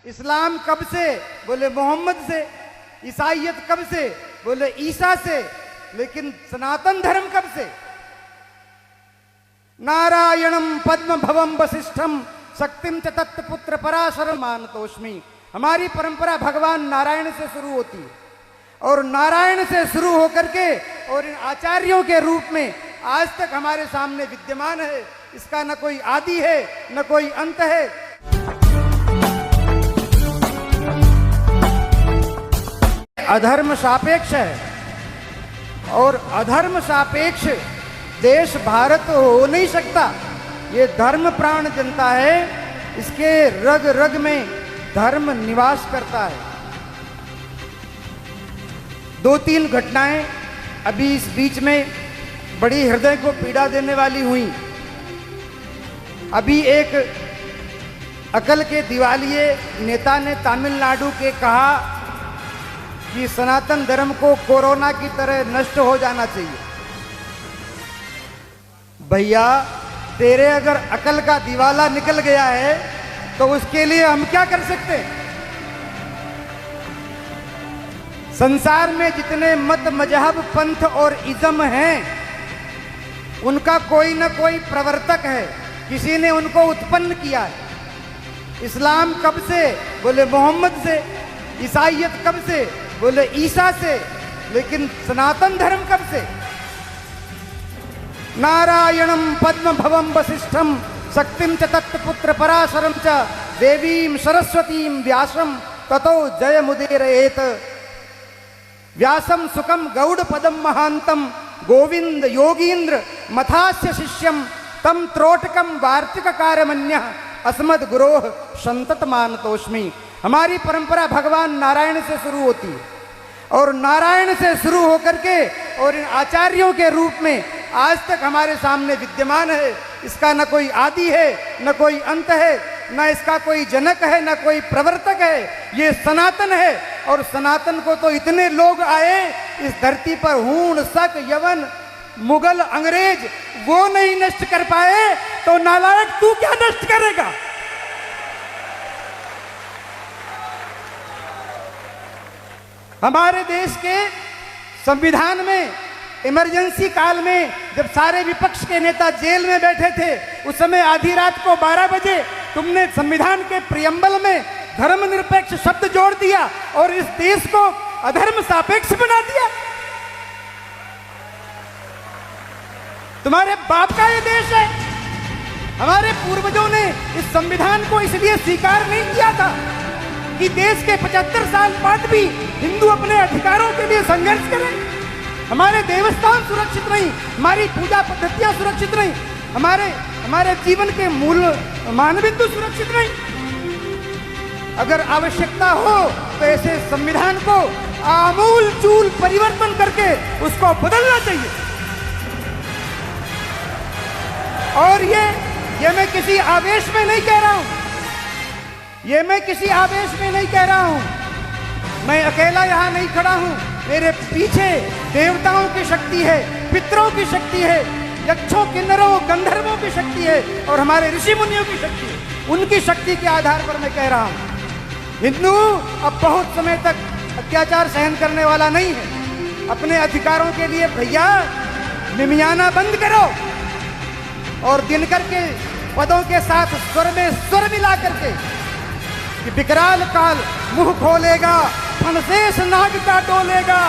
इस्लाम कब से? बोले मोहम्मद से। ईसाइयत कब से? बोले ईसा से। लेकिन सनातन धर्म कब से? नारायणम पद्म भवम वशिष्ठम शक्तिम च तत्पुत्र पराशरम मानतोष्मी। हमारी परंपरा भगवान नारायण से शुरू होती है और नारायण से शुरू होकर के और इन आचार्यों के रूप में आज तक हमारे सामने विद्यमान है। इसका न कोई आदि है न कोई अंत है। अधर्म सापेक्ष है और अधर्म सापेक्ष देश भारत हो नहीं सकता। ये धर्म प्राण जनता है, इसके रग रग में धर्म निवास करता है। 2-3 घटनाएं अभी इस बीच में बड़ी हृदय को पीड़ा देने वाली हुई। अभी एक अकल के दिवालिये नेता ने तमिलनाडु के कहा कि सनातन धर्म को कोरोना की तरह नष्ट हो जाना चाहिए। भैया, तेरे अगर अकल का दिवाला निकल गया है तो उसके लिए हम क्या कर सकते हैं? संसार में जितने मत मजहब पंथ और इज़्म हैं उनका कोई ना कोई प्रवर्तक है, किसी ने उनको उत्पन्न किया है। इस्लाम कब से? बोले मोहम्मद से। ईसाइयत कब से? बोले ईसा से। लेकिन सनातन धर्म कब से? नारायणम पद्म भवम वशिष्ठम शक्तिम च तत्पुत्र पराशरम च देवीम सरस्वतीम व्यासम ततो जय मुदीरयेत। व्यासम सुखम गौड़ पदम महांतम गोविंद योगींद्र मथास्य शिष्यम तम त्रोटकम वार्तिक कार्यमन्य अस्मद गुरोह संतत मानतोष्मी। हमारी परंपरा भगवान नारायण से शुरू होती है और नारायण से शुरू होकर के और इन आचार्यों के रूप में आज तक हमारे सामने विद्यमान है। इसका न कोई आदि है न कोई अंत है, न इसका कोई जनक है न कोई प्रवर्तक है। ये सनातन है और सनातन को तो इतने लोग आए इस धरती पर, हूण शक यवन मुगल अंग्रेज, वो नहीं नष्ट कर पाए तो नालायक तू क्या नष्ट करेगा? हमारे देश के संविधान में इमरजेंसी काल में जब सारे विपक्ष के नेता जेल में बैठे थे, उस समय आधी रात को 12 बजे तुमने संविधान के प्रियम्बल में धर्मनिरपेक्ष शब्द जोड़ दिया और इस देश को अधर्म सापेक्ष बना दिया। तुम्हारे बाप का ये देश है। हमारे पूर्वजों ने इस संविधान को इसलिए स्वीकार नहीं किया था कि देश के 75 साल बाद भी हिंदू अपने अधिकारों के लिए संघर्ष करें। हमारे देवस्थान सुरक्षित नहीं, हमारी पूजा पद्धतियां सुरक्षित नहीं, हमारे जीवन के मूल मानबिंदु सुरक्षित नहीं। अगर आवश्यकता हो तो ऐसे संविधान को आमूल चूल परिवर्तन करके उसको बदलना चाहिए। और ये मैं किसी आवेश में नहीं कह रहा हूं, ये मैं किसी आवेश में नहीं कह रहा हूं। मैं अकेला यहां नहीं खड़ा हूं, मेरे पीछे देवताओं की शक्ति है, पितरों की शक्ति है, यक्षों किन्नरों गंधर्वों की शक्ति है और हमारे ऋषि मुनियों की शक्ति है। उनकी शक्ति के आधार पर मैं कह रहा हूं, हिंदू अब बहुत समय तक अत्याचार सहन करने वाला नहीं है। अपने अधिकारों के लिए भैया मिमियाना बंद करो और दिनकर के पदों के साथ स्वर में स्वर मिला करके कि विकराल काल मुंह खोलेगा, फणसेश नाग का डोलेगा,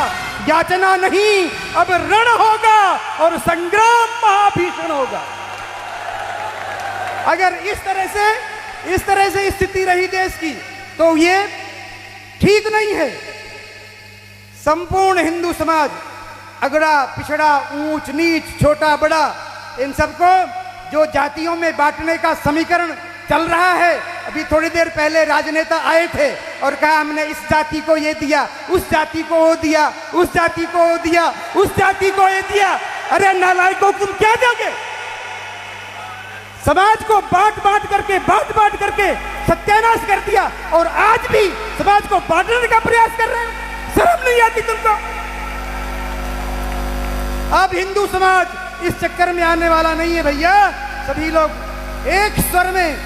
याचना नहीं अब रण होगा और संग्राम महाभीषण होगा। अगर इस तरह से स्थिति रही देश की तो ये ठीक नहीं है। संपूर्ण हिंदू समाज अगड़ा पिछड़ा, ऊंच नीच, छोटा बड़ा, इन सबको जो जातियों में बांटने का समीकरण चल रहा है। अभी थोड़ी देर पहले राजनेता आए थे और कहा हमने इस जाति को ये दिया, उस जाति को वो दिया, उस जाति को वो दिया, उस जाति को ये दिया। अरे नालायकों, तुम क्या दोगे? समाज को बांट बांट करके सत्यानाश कर दिया और आज भी समाज को बांटने का प्रयास कर रहे हैं। शर्म नहीं आती तुमको? अब हिंदू समाज इस चक्कर में आने वाला नहीं है भैया। सभी लोग एक स्वर में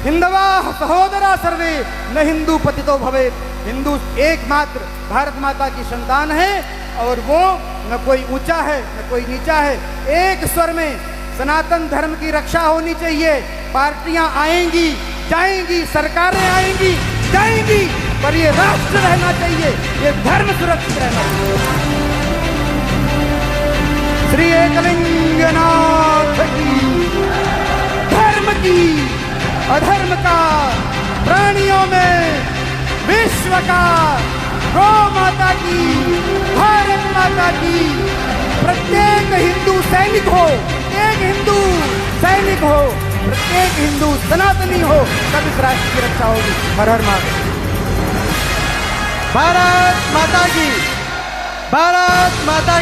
हिंदवा सहोदरा सर्वे न हिंदू पतितो भवे। हिंदू एकमात्र भारत माता की संतान है और वो न कोई ऊंचा है न कोई नीचा है। एक स्वर में सनातन धर्म की रक्षा होनी चाहिए। पार्टियां आएंगी जाएंगी, सरकारें आएंगी जाएंगी, पर ये राष्ट्र रहना चाहिए, ये धर्म सुरक्षित रहना चाहिए। श्री एकलिंगनाथ की, धर्म की, अधर्म का, प्राणियों में विश्व का, गौ माता की, भारत माता की, प्रत्येक हिंदू सैनिक हो, एक हिंदू सैनिक हो, प्रत्येक हिंदू सनातनी हो, तब इस राष्ट्र की रक्षा होगी। हर हर महादेव। भारत माता की, भारत माता